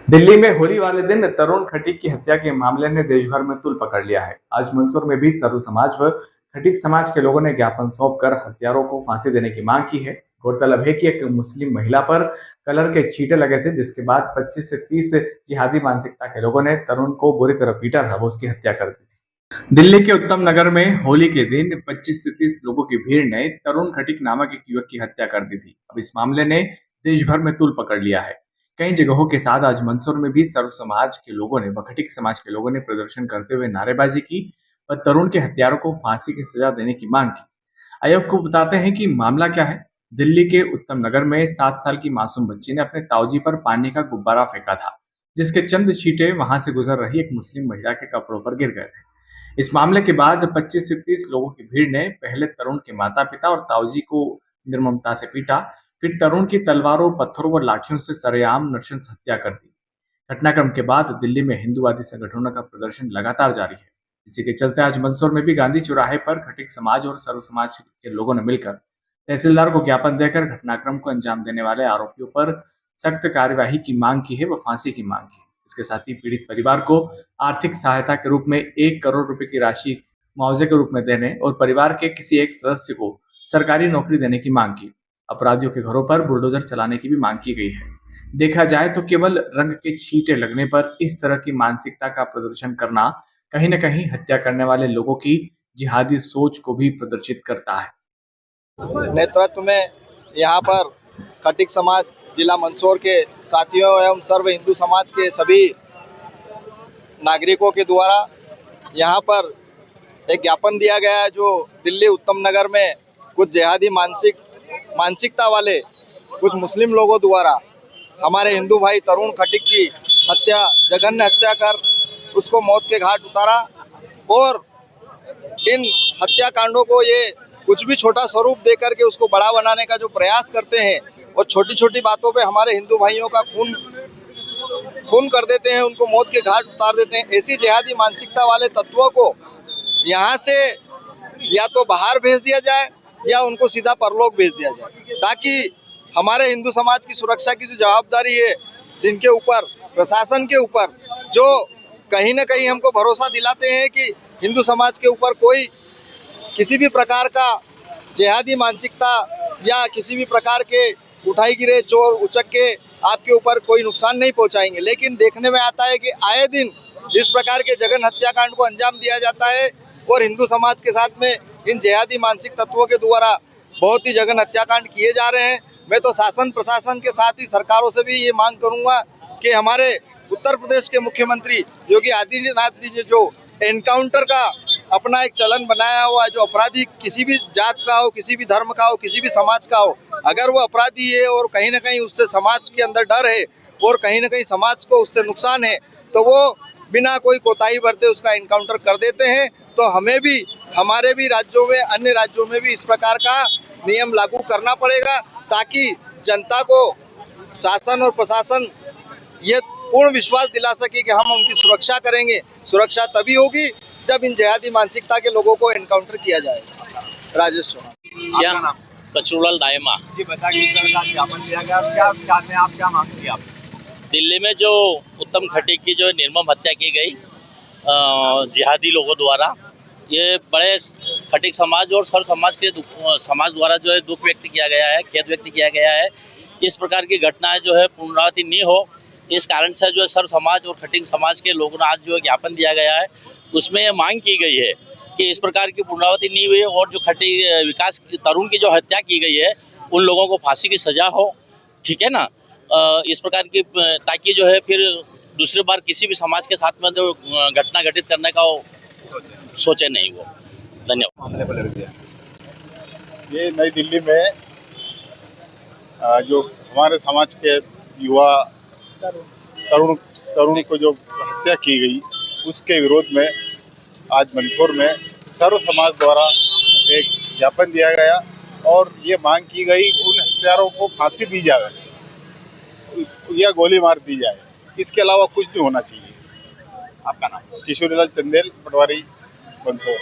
दिल्ली में होली वाले दिन तरुण खटीक की हत्या के मामले ने देश भर में तूल पकड़ लिया है। आज मंदसौर में भी सर्व समाज व खटीक समाज के लोगों ने ज्ञापन सौंपकर हत्यारों को फांसी देने की मांग की है। गौरतलब है कि एक मुस्लिम महिला पर कलर के छींटे लगे थे, जिसके बाद 25 से 30 जिहादी मानसिकता के लोगों ने तरुण को बुरी तरह पीटा था, वो उसकी हत्या कर दी थी। दिल्ली के उत्तम नगर में होली के दिन 25 से 30 लोगों की भीड़ ने तरुण खटीक नामक एक युवक की हत्या कर दी थी। अब इस मामले ने देश भर में तूल पकड़ लिया है। कई जगहों के साथ आज मंदसौर में भी सर्व समाज के लोगों ने व खटीक समाज के लोगों ने प्रदर्शन करते हुए नारेबाजी की व तरुण के हत्यारों को फांसी की सजा देने की मांग की। आयोग को बताते हैं कि मामला क्या है। दिल्ली के उत्तम नगर में 7 साल की मासूम बच्ची ने अपने ताऊजी पर पानी का गुब्बारा फेंका था, जिसके चंद छींटे वहां से गुजर रही एक मुस्लिम महिला के कपड़ों पर गिर गए थे। इस मामले के बाद 25 से 30 लोगों की भीड़ ने पहले तरुण के माता पिता और ताऊजी को निर्ममता से पीटा, फिर तरुण की तलवारों, पत्थरों व लाठियों से सरेआम नृशंस हत्या कर दी। घटनाक्रम के बाद दिल्ली में हिंदूवादी संगठनों का प्रदर्शन लगातार जारी है। इसी के चलते आज मंदसौर में भी गांधी चौराहे पर खटीक समाज और सर्व समाज के लोगों ने मिलकर तहसीलदार को ज्ञापन देकर घटनाक्रम को अंजाम देने वाले आरोपियों पर सख्त कार्यवाही की मांग की है व फांसी की मांग की है। इसके साथ ही पीड़ित परिवार को आर्थिक सहायता के रूप में 1 करोड़ रुपए की राशि मुआवजे के रूप में देने और परिवार के किसी एक सदस्य को सरकारी नौकरी देने की मांग की। अपराधियों के घरों पर बुलडोजर चलाने की भी मांग की गई है। देखा जाए तो केवल रंग के छींटे लगने पर इस तरह की मानसिकता का प्रदर्शन करना कहीं न कहीं हत्या करने वाले लोगों की जिहादी सोच को भी प्रदर्शित करता है। नेतृत्व में यहाँ पर खटीक समाज जिला मंदसौर के साथियों एवं सर्व हिंदू समाज के सभी नागरिकों के द्वारा यहाँ पर एक ज्ञापन दिया गया है, जो दिल्ली उत्तम नगर में कुछ जिहादी मानसिकता वाले कुछ मुस्लिम लोगों द्वारा हमारे हिंदू भाई तरुण खटीक की हत्या, जघन्य हत्या कर उसको मौत के घाट उतारा। और इन हत्याकांडों को ये कुछ भी छोटा स्वरूप देकर के उसको बड़ा बनाने का जो प्रयास करते हैं और छोटी छोटी बातों पे हमारे हिंदू भाइयों का खून कर देते हैं, उनको मौत के घाट उतार देते हैं। ऐसी जिहादी मानसिकता वाले तत्वों को यहाँ से या तो बाहर भेज दिया जाए या उनको सीधा परलोक भेज दिया जाए, ताकि हमारे हिंदू समाज की सुरक्षा की जो जवाबदारी है, जिनके ऊपर प्रशासन के ऊपर जो कहीं न कहीं हमको भरोसा दिलाते हैं कि हिंदू समाज के ऊपर कोई किसी भी प्रकार का जिहादी मानसिकता या किसी भी प्रकार के उठाई गिरे चोर उचक के आपके ऊपर कोई नुकसान नहीं पहुंचाएंगे। लेकिन देखने में आता है कि आए दिन इस प्रकार के जघन्य हत्याकांड को अंजाम दिया जाता है और हिंदू समाज के साथ में इन जिहादी मानसिक तत्वों के द्वारा बहुत ही जघन्य हत्याकांड किए जा रहे हैं। मैं तो शासन प्रशासन के साथ ही सरकारों से भी ये मांग करूंगा कि हमारे उत्तर प्रदेश के मुख्यमंत्री योगी आदित्यनाथ जी ने जो एनकाउंटर का अपना एक चलन बनाया हुआ है, जो अपराधी किसी भी जात का हो, किसी भी धर्म का हो, किसी भी समाज का हो, अगर वो अपराधी है और कहीं ना कहीं उससे समाज के अंदर डर है और कहीं ना कहीं समाज को उससे नुकसान है, तो वो बिना कोई कोताही बरते उसका एनकाउंटर कर देते हैं। तो हमें भी हमारे भी राज्यों में, अन्य राज्यों में भी इस प्रकार का नियम लागू करना पड़ेगा, ताकि जनता को शासन और प्रशासन ये पूर्ण विश्वास दिला सके कि हम उनकी सुरक्षा करेंगे। सुरक्षा तभी होगी जब इन जिहादी मानसिकता के लोगों को एनकाउंटर किया जाएगा। राजेश चौहान, कचरूलाल दायमा जी, बताइए ज्ञापन दिया गया, क्या चाहते हैं आप, क्या मांगेंगे आप? दिल्ली में जो उत्तम खटीक की जो निर्मम हत्या की गई जिहादी लोगों द्वारा, ये बड़े खटीक समाज और सर्व समाज के समाज द्वारा जो है दुख व्यक्त किया गया है, खेद व्यक्त किया गया है। इस प्रकार की घटनाएं जो है पुनरावृत्ति नहीं हो, इस कारण से जो है सर्व समाज और खटीक समाज के लोगों ने आज जो ज्ञापन दिया गया है, उसमें ये मांग की गई है कि इस प्रकार की पुनरावृत्ति नहीं हुई और जो खटीक विकास तरुण की जो हत्या की गई है, उन लोगों को फांसी की सजा हो, ठीक है ना। इस प्रकार की, ताकि जो है फिर दूसरी बार किसी भी समाज के साथ में जो घटना घटित करने का सोचे नहीं वो। धन्यवाद। ये नई दिल्ली में जो हमारे समाज के युवा तरुण को जो हत्या की गई, उसके विरोध में आज मंदसौर में सर्व समाज द्वारा एक ज्ञापन दिया गया और ये मांग की गई उन हत्यारों को फांसी दी जाए या गोली मार दी जाए, इसके अलावा कुछ नहीं होना चाहिए। आपका नाम? किशोरीलाल चंदेल, पटवारी, मंदसौर।